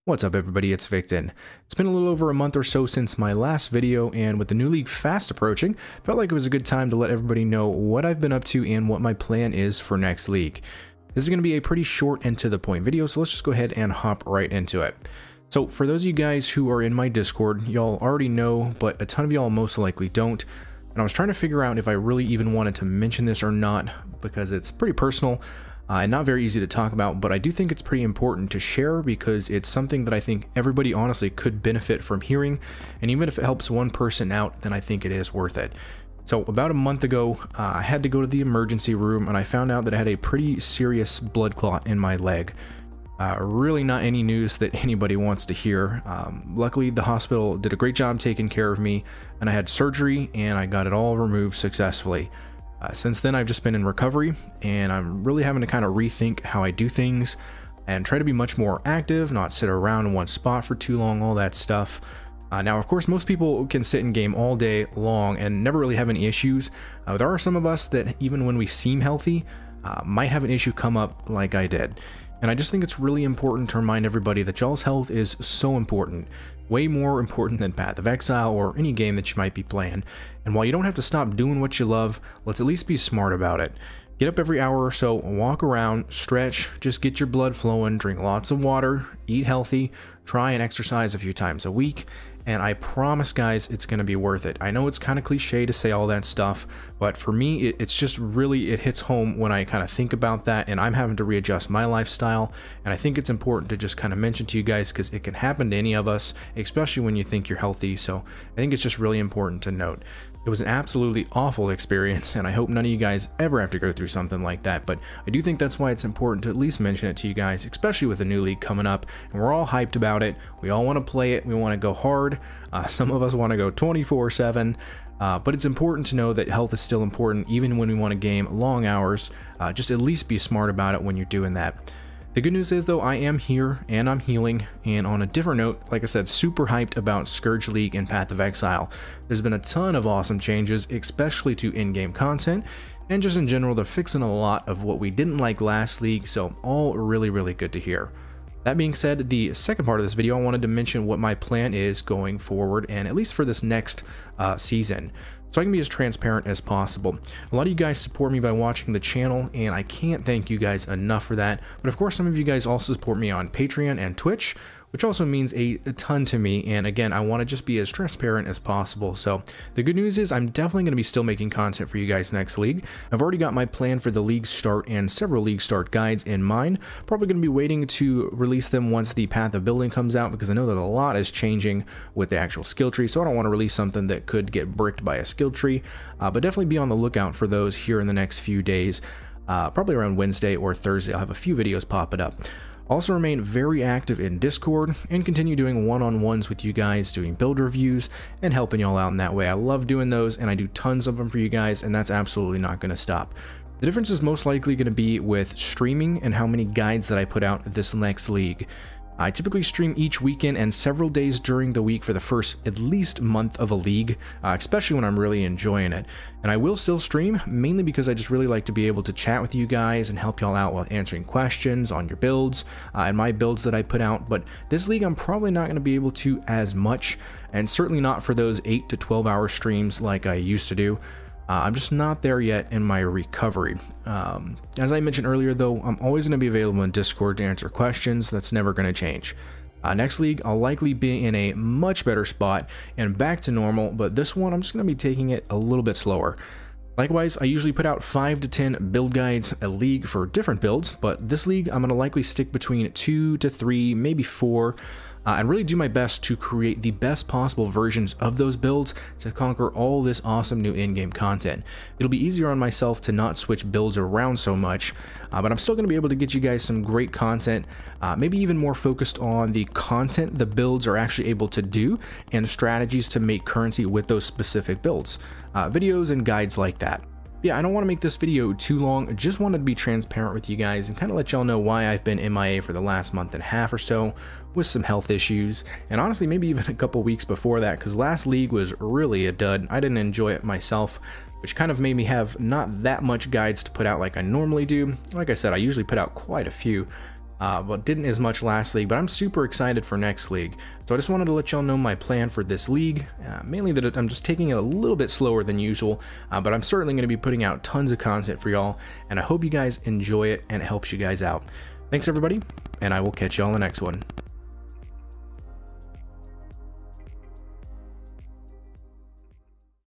What's up everybody, it's Victon. It's been a little over a month or so since my last video, and with the new league fast approaching, felt like it was a good time to let everybody know what I've been up to and what my plan is for next league. This is going to be a pretty short and to the point video, so let's just go ahead and hop right into it. So for those of you guys who are in my Discord, y'all already know, but a ton of y'all most likely don't. And I was trying to figure out if I really even wanted to mention this or not, because it's pretty personal. And not very easy to talk about, but I do think it's pretty important to share because it's something that I think everybody honestly could benefit from hearing, and even if it helps one person out, then I think it is worth it. So about a month ago, I had to go to the emergency room and I found out that I had a pretty serious blood clot in my leg. Really not any news that anybody wants to hear. Luckily, the hospital did a great job taking care of me, and I had surgery and I got it all removed successfully. Since then, I've just been in recovery, and I'm really having to kind of rethink how I do things and try to be much more active, not sit around in one spot for too long, all that stuff. Now, of course, most people can sit in game all day long and never really have any issues. There are some of us that, even when we seem healthy, might have an issue come up like I did. And I just think it's really important to remind everybody that y'all's health is so important. Way more important than Path of Exile or any game that you might be playing. And while you don't have to stop doing what you love, let's at least be smart about it. Get up every hour or so, walk around, stretch, just get your blood flowing, drink lots of water, eat healthy, try and exercise a few times a week, and I promise guys, it's going to be worth it. I know it's kind of cliche to say all that stuff, but for me, it's just really, it hits home when I kind of think about that, and I'm having to readjust my lifestyle, and I think it's important to just kind of mention to you guys because it can happen to any of us, especially when you think you're healthy, so I think it's just really important to note. It was an absolutely awful experience, and I hope none of you guys ever have to go through something like that, but I do think that's why it's important to at least mention it to you guys, especially with the new league coming up, and we're all hyped about it. We all want to play it, we want to go hard, some of us want to go 24/7, but it's important to know that health is still important even when we want to game long hours. Just at least be smart about it when you're doing that. The good news is though, I am here and I'm healing, and on a different note, like I said, super hyped about SCOURGE League and Path of Exile. There's been a ton of awesome changes, especially to in-game content, and just in general, they're fixing a lot of what we didn't like last league, so all really good to hear. That being said, the second part of this video, I wanted to mention what my plan is going forward, and at least for this next season, so I can be as transparent as possible. A lot of you guys support me by watching the channel, and I can't thank you guys enough for that. But of course, some of you guys also support me on Patreon and Twitch, which also means a ton to me. And again, I want to just be as transparent as possible. So the good news is I'm definitely going to be still making content for you guys next league. I've already got my plan for the league start and several league start guides in mind. Probably going to be waiting to release them once the Path of Building comes out, because I know that a lot is changing with the actual skill tree. So I don't want to release something that could get bricked by a skill tree, but definitely be on the lookout for those here in the next few days. Probably around Wednesday or Thursday, I'll have a few videos popping up. Also remain very active in Discord and continue doing one-on-ones with you guys, doing build reviews and helping y'all out in that way. I love doing those, and I do tons of them for you guys, and that's absolutely not going to stop. The difference is most likely going to be with streaming and how many guides that I put out this next league. I typically stream each weekend and several days during the week for the first at least month of a league, especially when I'm really enjoying it. And I will still stream, mainly because I just really like to be able to chat with you guys and help y'all out while answering questions on your builds and my builds that I put out. But this league, I'm probably not going to be able to as much, and certainly not for those 8 to 12 hour streams like I used to do. I'm just not there yet in my recovery. As I mentioned earlier though, I'm always going to be available in Discord to answer questions. That's never going to change. Next league, I'll likely be in a much better spot and back to normal, but this one I'm just going to be taking it a little bit slower. Likewise, I usually put out 5 to 10 build guides a league for different builds, but this league I'm going to likely stick between 2 to 3, maybe 4, and really do my best to create the best possible versions of those builds to conquer all this awesome new in-game content. It'll be easier on myself to not switch builds around so much, but I'm still going to be able to get you guys some great content, maybe even more focused on the content the builds are actually able to do and strategies to make currency with those specific builds. Videos and guides like that. Yeah, I don't want to make this video too long. I just wanted to be transparent with you guys and kind of let y'all know why I've been MIA for the last month and a half or so with some health issues, and honestly maybe even a couple weeks before that, because last league was really a dud. I didn't enjoy it myself, which kind of made me have not that much guides to put out like I normally do. Like I said, I usually put out quite a few, but didn't as much last league, but I'm super excited for next league. So I just wanted to let y'all know my plan for this league, mainly that I'm just taking it a little bit slower than usual, but I'm certainly going to be putting out tons of content for y'all, and I hope you guys enjoy it and it helps you guys out. Thanks everybody, and I will catch y'all in the next one.